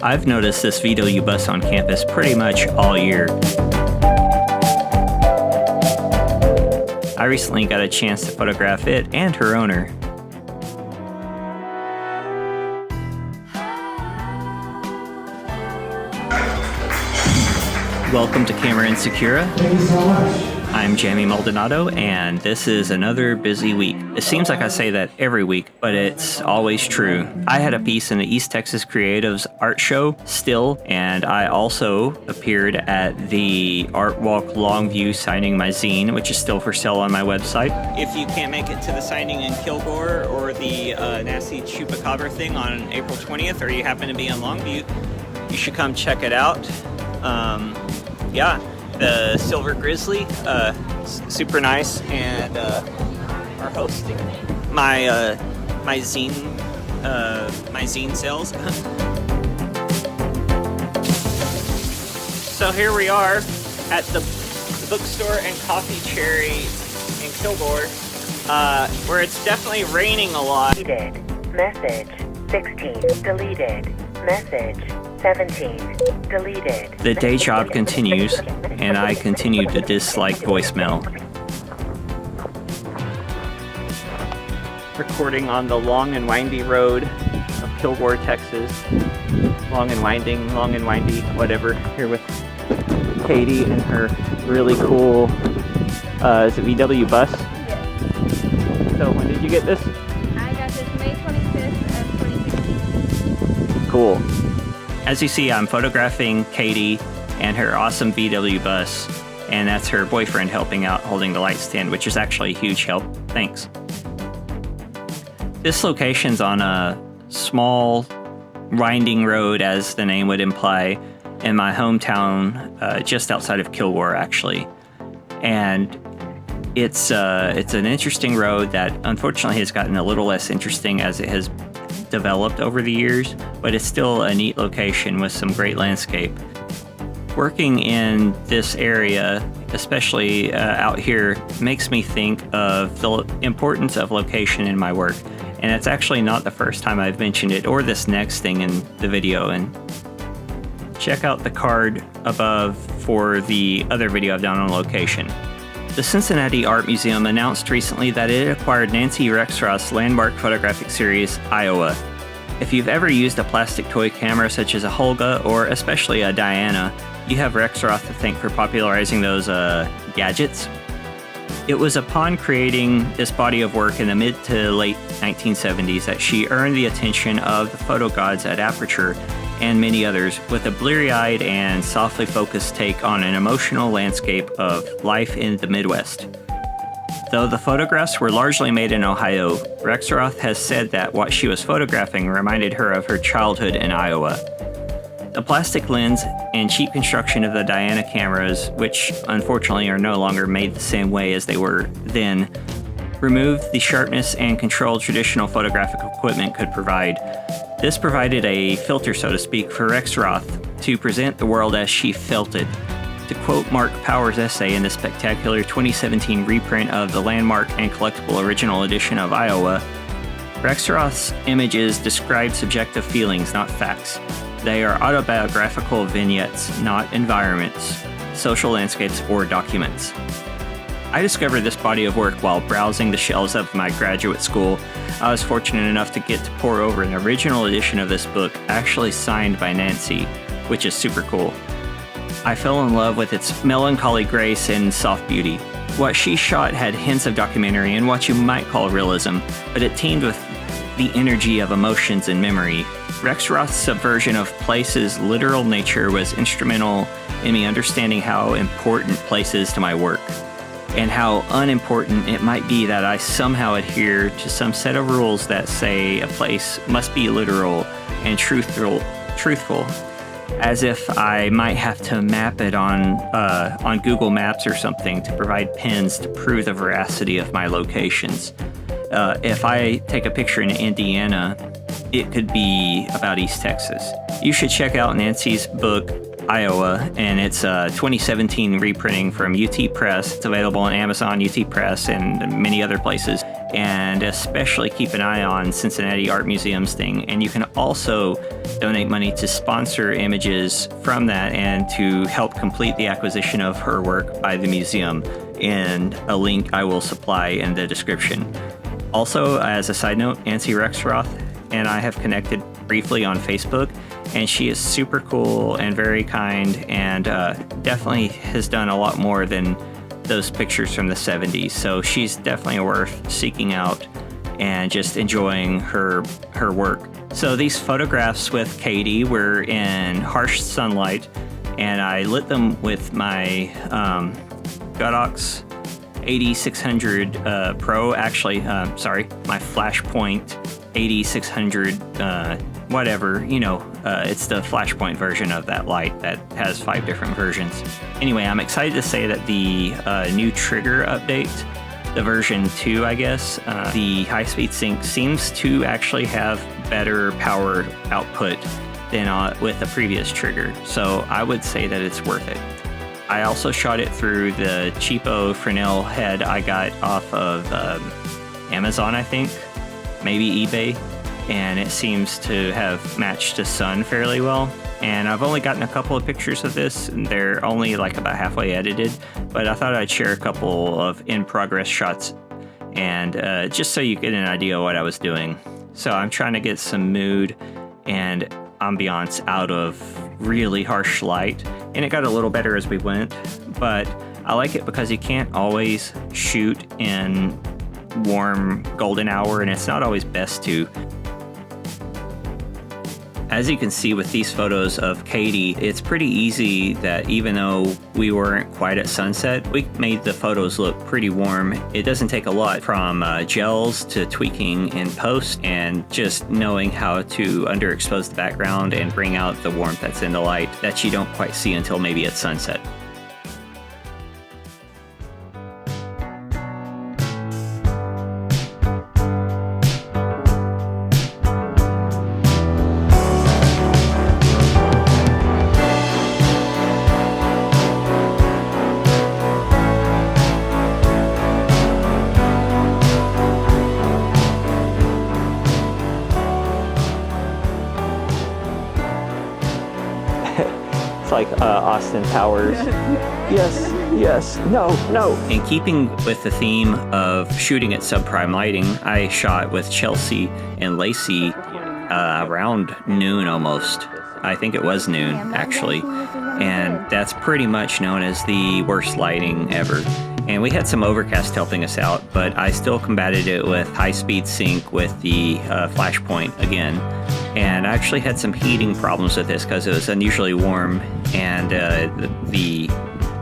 I've noticed this VW bus on campus pretty much all year. I recently got a chance to photograph it and her owner. Welcome to Camera Insecura. Thank you so much. I'm Jamie Maldonado, and this is another busy week. It seems like I say that every week, but it's always true. I had a piece in the East Texas Creatives Art Show still, and I also appeared at the Art Walk Longview signing my zine, which is still for sale on my website. If you can't make it to the signing in Kilgore or the Nasty Chupacabra thing on April 20th, or you happen to be in Longview, you should come check it out. The Silver Grizzly, super nice, and are hosting my zine sales. So here we are at the bookstore and Coffee Cherry in Kilgore, where it's definitely raining a lot. Deleted. Message. 16. Deleted. Message. 17. Deleted. The day job continues, and I continue to dislike voicemail. Recording on the long and windy road of Kilgore, Texas. Long and windy, whatever. Here with Katie and her really cool, is it VW bus? Yes. So when did you get this? I got this May 25th of 2016. Cool. As you see, I'm photographing Katie and her awesome VW bus, and that's her boyfriend helping out holding the light stand, which is actually a huge help. Thanks. This location's on a small, winding road, as the name would imply, in my hometown, just outside of Kilgore, actually. And it's an interesting road that unfortunately has gotten a little less interesting as it has developed over the years, but it's still a neat location with some great landscape. Working in this area, especially out here, makes me think of the importance of location in my work. And it's actually not the first time I've mentioned it, or this next thing in the video. And check out the card above for the other video I've done on location. The Cincinnati Art Museum announced recently that it acquired Nancy Rexroth's landmark photographic series, Iowa. If you've ever used a plastic toy camera such as a Holga or especially a Diana, you have Rexroth to thank for popularizing those gadgets. It was upon creating this body of work in the mid to late 1970s that she earned the attention of the photo gods at Aperture and many others, with a bleary-eyed and softly focused take on an emotional landscape of life in the Midwest. Though the photographs were largely made in Ohio, Rexroth has said that what she was photographing reminded her of her childhood in Iowa. The plastic lens and cheap construction of the Diana cameras, which unfortunately are no longer made the same way as they were then, removed the sharpness and control traditional photographic equipment could provide. This provided a filter, so to speak, for Rexroth to present the world as she felt it. To quote Mark Power's essay in the spectacular 2017 reprint of the landmark and collectible original edition of Iowa, Rexroth's images describe subjective feelings, not facts. They are autobiographical vignettes, not environments, social landscapes, or documents. I discovered this body of work while browsing the shelves of my graduate school. I was fortunate enough to get to pour over an original edition of this book, actually signed by Nancy, which is super cool. I fell in love with its melancholy grace and soft beauty. What she shot had hints of documentary and what you might call realism, but it teemed with the energy of emotions and memory. Rexroth's subversion of place's literal nature was instrumental in me understanding how important place is to my work, and how unimportant it might be that I somehow adhere to some set of rules that say a place must be literal and truthful, as if I might have to map it on Google Maps or something to provide pins to prove the veracity of my locations. If I take a picture in Indiana, it could be about East Texas. You should check out Nancy's book, Iowa, and it's a 2017 reprinting from UT Press. It's available on Amazon, UT Press, and many other places. And especially keep an eye on Cincinnati Art Museum's thing. And you can also donate money to sponsor images from that and to help complete the acquisition of her work by the museum. And a link I will supply in the description. Also, as a side note, Nancy Rexroth and I have connected briefly on Facebook, and she is super cool and very kind, and definitely has done a lot more than those pictures from the 70s. So she's definitely worth seeking out and just enjoying her work. So these photographs with Katie were in harsh sunlight, and I lit them with my Godox AD600 Pro. Actually, my Flashpoint AD600 whatever, it's the Flashpoint version of that light that has 5 different versions. Anyway, I'm excited to say that the new trigger update, the version 2, I guess, the high-speed sync seems to actually have better power output than with the previous trigger. So I would say that it's worth it. I also shot it through the cheapo Fresnel head I got off of Amazon, I think, maybe eBay, and it seems to have matched the sun fairly well. And I've only gotten a couple of pictures of this, and they're only like about halfway edited, but I thought I'd share a couple of in-progress shots, and just so you get an idea of what I was doing. So I'm trying to get some mood and ambiance out of really harsh light, and it got a little better as we went, but I like it because you can't always shoot in warm golden hour, and it's not always best to. As you can see with these photos of Katie, it's pretty easy that even though we weren't quite at sunset, we made the photos look pretty warm. It doesn't take a lot from gels to tweaking in post and just knowing how to underexpose the background and bring out the warmth that's in the light that you don't quite see until maybe at sunset. It's like Austin Powers. Yes, no. In keeping with the theme of shooting at subprime lighting, I shot with Chelsea and Lacey around noon almost. I think it was noon, actually. And that's pretty much known as the worst lighting ever. And we had some overcast helping us out, but I still combated it with high-speed sync with the Flashpoint again. And I actually had some heating problems with this because it was unusually warm, and the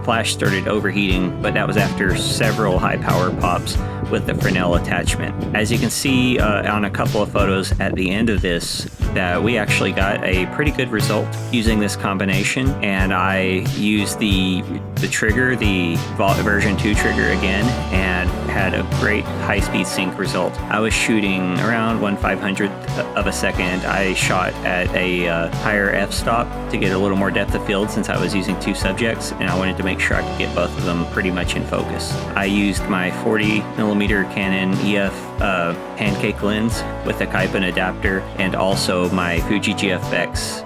flash started overheating, but that was after several high power pops with the Fresnel attachment. As you can see on a couple of photos at the end of this, that we actually got a pretty good result using this combination, and I used the trigger, the version 2 trigger again, and had a great high-speed sync result. I was shooting around 1/500th of a second. I shot at a higher f-stop to get a little more depth of field since I was using 2 subjects, and I wanted to make sure I could get both of them pretty much in focus. I used my 40mm Canon EF pancake lens with a Kaipen adapter, and also my Fuji GFX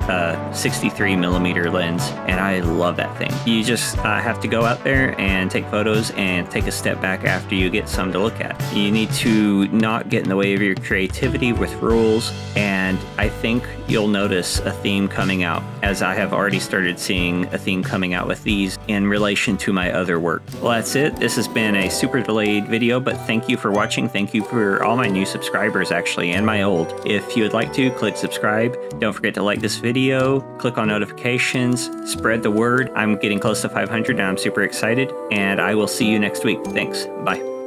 63mm lens, and I love that thing. You just have to go out there and take photos and take a step back after you get some to look at. You need to not get in the way of your creativity with rules, and I think you'll notice a theme coming out, as I have already started seeing a theme coming out with these in relation to my other work. Well, that's it. This has been a super delayed video, but thank you for watching. Thank you for all my new subscribers, actually, and my old. If you would like to, click subscribe. Don't forget to like this video, click on notifications, spread the word. I'm getting close to 500 and I'm super excited, and I will see you next week. Thanks. Bye.